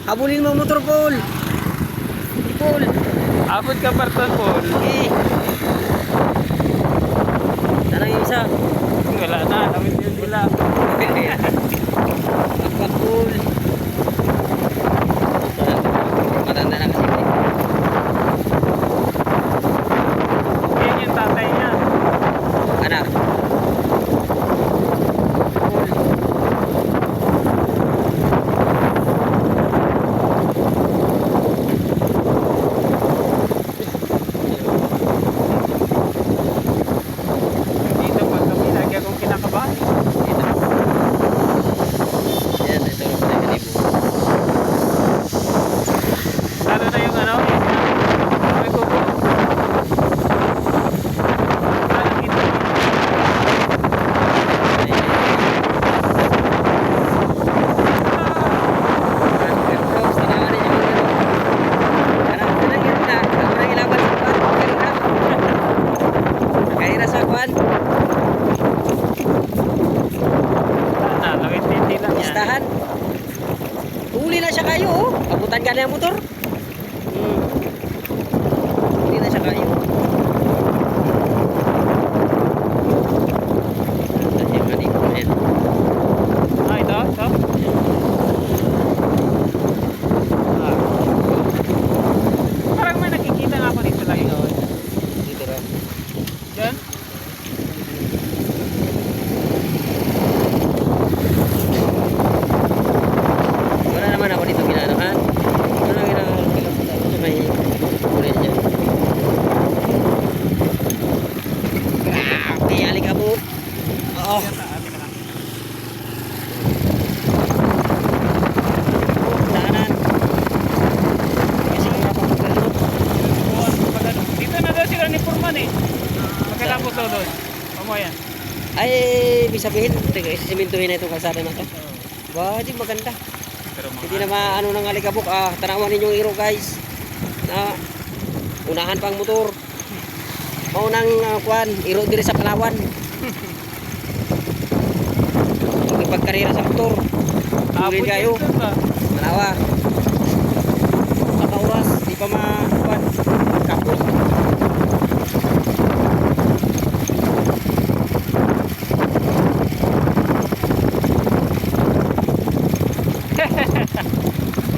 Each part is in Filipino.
Habulin mo motor, Paul. Paul. Abot ka parton, Paul. Okay. Tanang yung isa. Wala na, damit yun sila. Akbak, Paul. Matanda na kasi. Yan yung tatay niya. Anak. Dito pag kami, lagi akong kinakabahan. Yan, ito lang pala yung kanibo. Lalo na yung ano, may kuko. Lalo dito. Lawit hindi lang yan. Listahan. Huli na siya kayo, oh. Abutan ka na yung motor. Huli na siya kayo. Kasi yung kanibo na yan. Ah, ito? Ito? Ah. Parang may nakikita nga ako dito lang yun. Dito raw. Diyan? Wala naman ako dito ginanahan. Wala ginanahan. Ito may huli na dyan. Grabe, alikabok. Oo. Daanan. Kasi hirap ako magkalot. Dito na daw sila ni Purman eh. Pagkatapos daw doon. Pamo yan. Ay, ibig sabihin, sisimintuhin na itong kalsada na ito. Wah, di maganda. Pero Hindi na maano ng alikabok. Tanawan ninyong iro, guys. Na unahan pang motor. Maunang kuan, iro diri sa Palawan. Pagkarera sa motor. Huli kayo. Manawa. Sa oras, di pa ma-kuan. Kapos.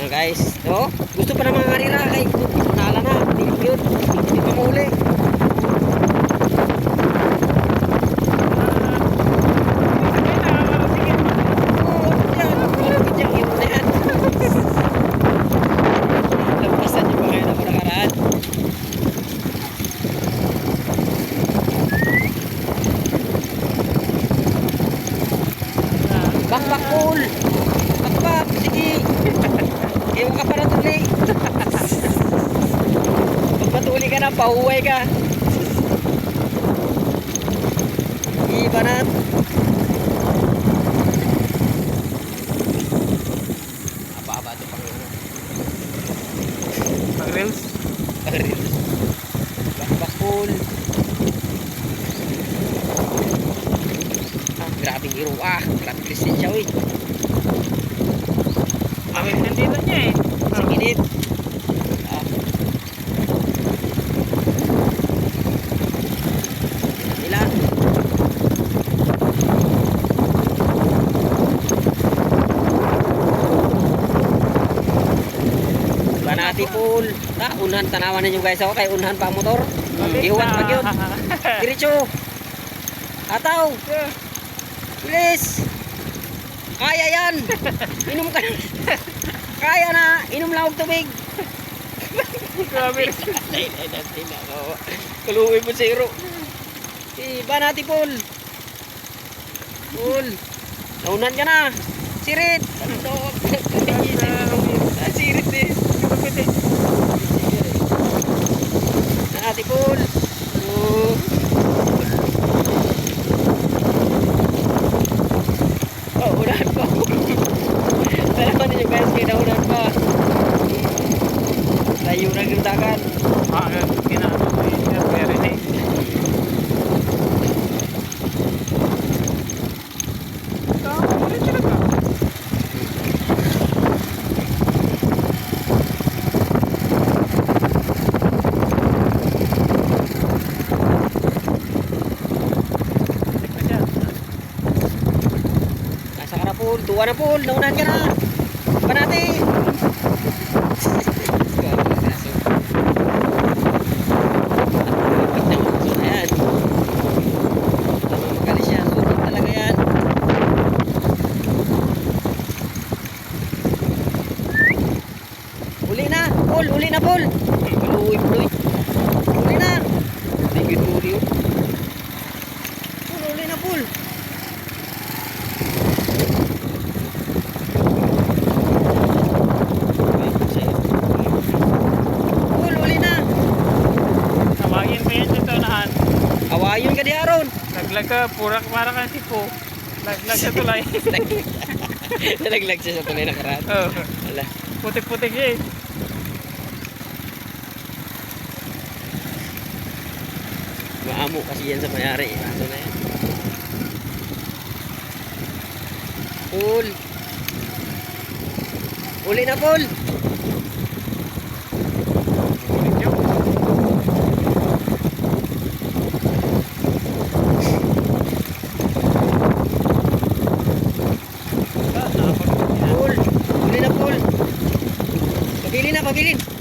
Guys, gusto pa ng mga karira kay nala na, hindi yun, hindi pa mahuli. Oo, yan, malapit yung hero na yan. Lampasan niyo ba kayo na nakaraan? Bakbak, Paul! Bakbak, sige! Ewan ka para tuli. Pag matuli ka na, pahuway ka. Iba na. Apa-apa ito pang ano. Pag reels. Bakbakul. Grabing hero. Grabing Christian siya, uy. Nandito niya eh. Singinit. Nila. Banati pool. Unhan tanawan ninyo guys ako kay unhan pa ang motor. Ihuwat pag yun. Diretso. Ataw. Bilis. Kaya yan. Inom ka. Kaya na. Inom lang og tubig. Grabe. Kaluwi po zero. Banati pool. Pool. Naunan ka na. Sirit. Sirit eh. Banati pool. Unahan pa. Salamat ninyo guys. Kinaunan pa. Layo na gintagan. Ginagawa ko yun. Pero eh. Ulit talaga. Paul. Tuwa na, Paul. Naunahan ka na. Panati. Ayan. Tama magalis siya. Sunod talaga yan. Uli na. Paul. Uli na, Paul. Uli, uli. Uli na. Tingin uli. Paul, uli na, Paul. Paul, uli na. Tawagin pa yan sa unahan. Awayon ka di Aron. Naglag ka, purak para kang tipo. Naglag sa tulay. Nalaglag siya sa tunay na karat. Oh, Wala. putik-putik eh. Maamo kasi yan sa mayari. Ano na yan? Paul. Uli na, Paul. Putik yun. Paul. Uli na, Paul. Pabilin na, pabilin.